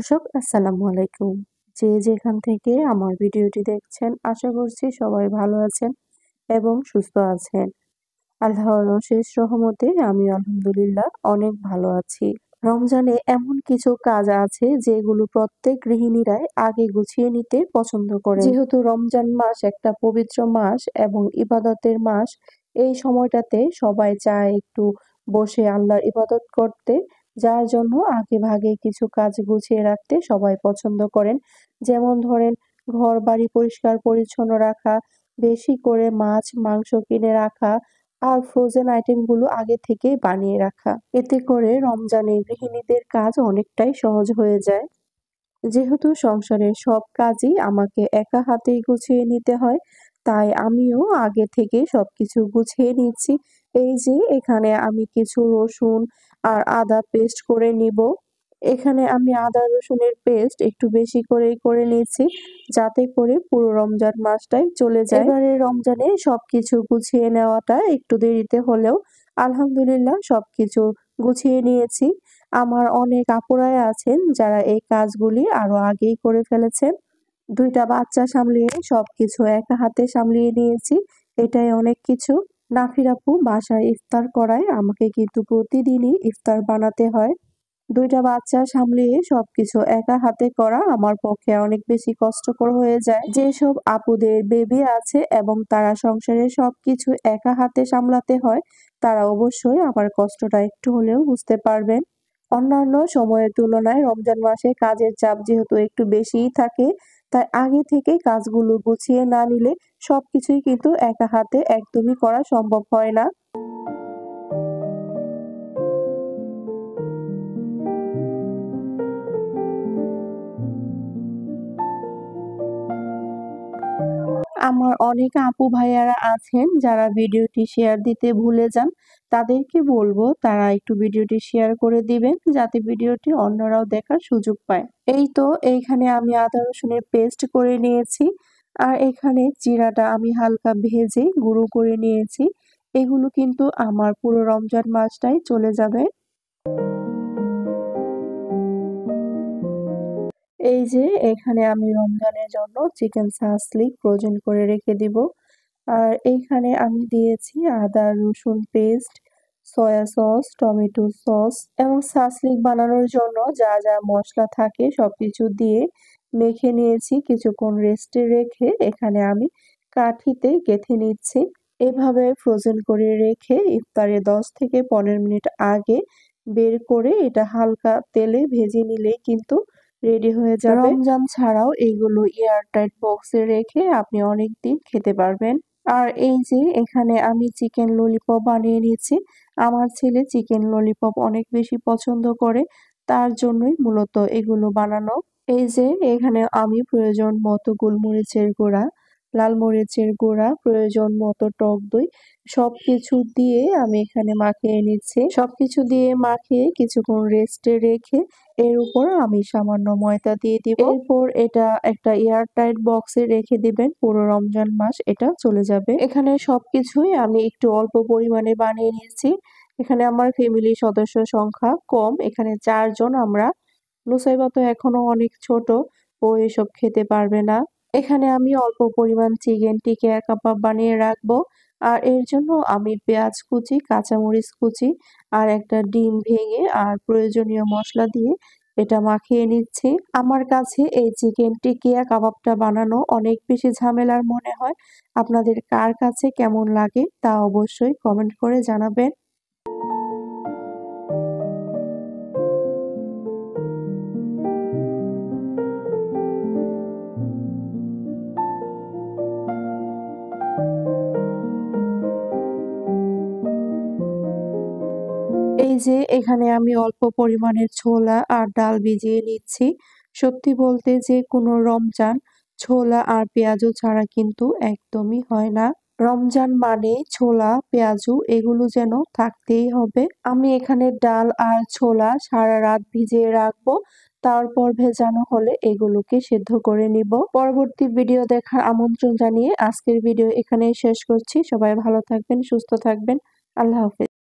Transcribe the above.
দর্শক আসসালামু আলাইকুম। যে যেখান থেকে আমার ভিডিওটি দেখছেন আশা করছি সবাই ভালো আছেন এবং সুস্থ আছেন। আল্লাহর অশেষ রহমতে আমি আলহামদুলিল্লাহ অনেক ভালো আছি। রমজানে এমন কিছু কাজ আছে যেগুলো প্রত্যেক গৃহিণীরাই আগে গুছিয়ে নিতে পছন্দ করেন। যেহেতু রমজান মাস একটা পবিত্র মাস এবং ইবাদতের মাস, এই সময়টাতে সবাই চায় একটু বসে আল্লাহর ইবাদত করতে, যার জন্য আগে ভাগে কিছু কাজ গুছিয়ে রাখতে সবাই পছন্দ করেন। যেমন ধরেন, ঘর বাড়ি পরিষ্কার পরিচ্ছন্ন রাখা, বেশি করে মাছ মাংস কিনে রাখা আর ফ্রোজেন আইটেমগুলো আগে থেকেই বানিয়ে রাখা। এতে করে রমজানে গৃহিণীদের কাজ অনেকটাই সহজ হয়ে যায়। যেহেতু সংসারের সব কাজই আমাকে একা হাতেই গুছিয়ে নিতে হয়, তাই আমিও আগে থেকে সবকিছু গুছিয়ে নিচ্ছি। এই যে এখানে আমি কিছু রসুন আর আদা পেস্ট করে নিব। এখানে আমি আদা রসুনের পেস্ট একটু বেশি করেই করে নিচ্ছি, যাতে করে পুরো রমজান মাসটাই চলে যায়। এবারে রমজানে সবকিছু গুছিয়ে নেওয়াটা একটু দেরিতে হলেও আলহামদুলিল্লাহ সবকিছু গুছিয়ে নিয়েছি। আমার অনেক আপুরাই আছেন যারা এই কাজগুলি আরো আগেই করে ফেলেছেন। ২ টা বাচ্চা সামলিয়ে সবকিছু একা হাতে সামলিয়ে নিয়েছি। এটাই অনেক কিছু। নাফির আপু বাসায় ইফতার করায় আমাকে কিন্তু প্রতিদিনই ইফতার বানাতে হয়। ২ টা বাচ্চা সামলিয়ে সবকিছু একা হাতে করা আমার পক্ষে অনেক বেশি কষ্টকর হয়ে যায়। যেসব আপুদের বেবি আছে এবং তারা সংসারের সবকিছু একা হাতে সামলাতে হয়, তারা অবশ্যই আমার কষ্টটা একটু হলেও বুঝতে পারবেন। অন্যান্য সময়ের তুলনায় রমজান মাসে কাজের চাপ যেহেতু একটু বেশিই থাকে, তাই আগে থেকে কাজগুলো গুছিয়ে না নিলে সবকিছুই কিন্তু একা হাতে একদমই করা সম্ভব হয় না। আমার অনেক আপু ভাইয়ারা আছেন যারা ভিডিওটি শেয়ার দিতে ভুলে যান। তাদেরকে বলবো তারা একটু ভিডিওটি শেয়ার করে দিবেন, যাতে ভিডিওটি অন্যরাও দেখার সুযোগ পায়। এই তো এইখানে আমি আদা রসুনের পেস্ট করে নিয়েছি, আর এখানে জিরাটা আমি হালকা ভেজে গুঁড়ো করে নিয়েছি। এগুলো কিন্তু আমার পুরো রমজান মাসটাই চলে যাবে। এই যে এখানে আমি রমজানের জন্য চিকেন সাসলিক ফ্রোজেন করে রেখে দিব। আর এইখানে আমি দিয়েছি আদা রসুন paste, soya sauce, tomato sauce এবং সাসলিক বানানোর জন্য যা যা মশলা থাকে সবকিছু দিয়ে মেখে নিয়েছি। কিছুক্ষণ রেস্টে রেখে এখানে আমি কাঠিতে গেঁথে নিচ্ছি। এভাবে ফ্রোজেন করে রেখে ইফতারে 10 থেকে 15 মিনিট আগে বের করে এটা হালকা তেলে ভেজে নিলেই কিন্তু রেডি হয়ে যাবে। রমজান ছাড়াও এগুলো এয়ারটাইট বক্সে রেখে আপনি অনেকদিন খেতে পারবেন। আর এই যে এখানে আমি চিকেন ললিপপ বানিয়ে নিচ্ছি। আমার ছেলে চিকেন ললিপপ অনেক বেশি পছন্দ করে, তার জন্যই মূলত এগুলো বানানো। এই যে এখানে আমি প্রয়োজন মতো গোলমরিচের গুঁড়া, লাল মরিচের গুঁড়া, প্রয়োজন মতো টক দই সবকিছু দিয়ে আমি এখানে মাখিয়ে নিচ্ছি। সবকিছু দিয়ে মাখিয়ে কিছুক্ষণ রেস্টে রেখে এর উপর আমি সামান্য ময়দা দিয়ে দিব। এরপর এটা একটা এয়ারটাইট বক্সে রেখে দিবেন, পুরো রমজান মাস এটা চলে যাবে। এখানে সবকিছুই আমি একটু অল্প পরিমাণে বানিয়ে নিয়েছি। এখানে আমার ফ্যামিলি সদস্য সংখ্যা কম, এখানে 4 জন আমরা। নুসাইবা তো এখনো অনেক ছোট, ও এসব খেতে পারবে না। এখানে আমি অল্প পরিমাণ চিকেন টিকিয়া কাবাব বানিয়ে রাখবো। আর এর জন্য আমি পেঁয়াজ কুচি, কাঁচামরিচ কুচি আর একটা ডিম ভেঙে আর প্রয়োজনীয় মশলা দিয়ে এটা মাখিয়ে নিচ্ছি। আমার কাছে এই চিকেন টিকিয়া কাবাবটা বানানো অনেক বেশি ঝামেলার মনে হয়। আপনাদের কার কাছে কেমন লাগে তা অবশ্যই কমেন্ট করে জানাবেন। এই যে এখানে আমি অল্প পরিমাণের ছোলা আর ডাল ভিজিয়ে নিচ্ছি। সত্যি বলতে যে কোনো রমজান ছোলা আর পেঁয়াজু ছাড়া কিন্তু একদমই হয় না। রমজান মানে ছোলা পেঁয়াজু এগুলো যেন থাকতেই হবে। আমি এখানে ডাল আর ছোলা সারা রাত ভিজিয়ে রাখবো, তারপর ভেজানো হলে এগুলোকে সেদ্ধ করে নিব। পরবর্তী ভিডিও দেখার আমন্ত্রণ জানিয়ে আজকের ভিডিও এখানেই শেষ করছি। সবাই ভালো থাকবেন, সুস্থ থাকবেন। আল্লাহ হাফেজ।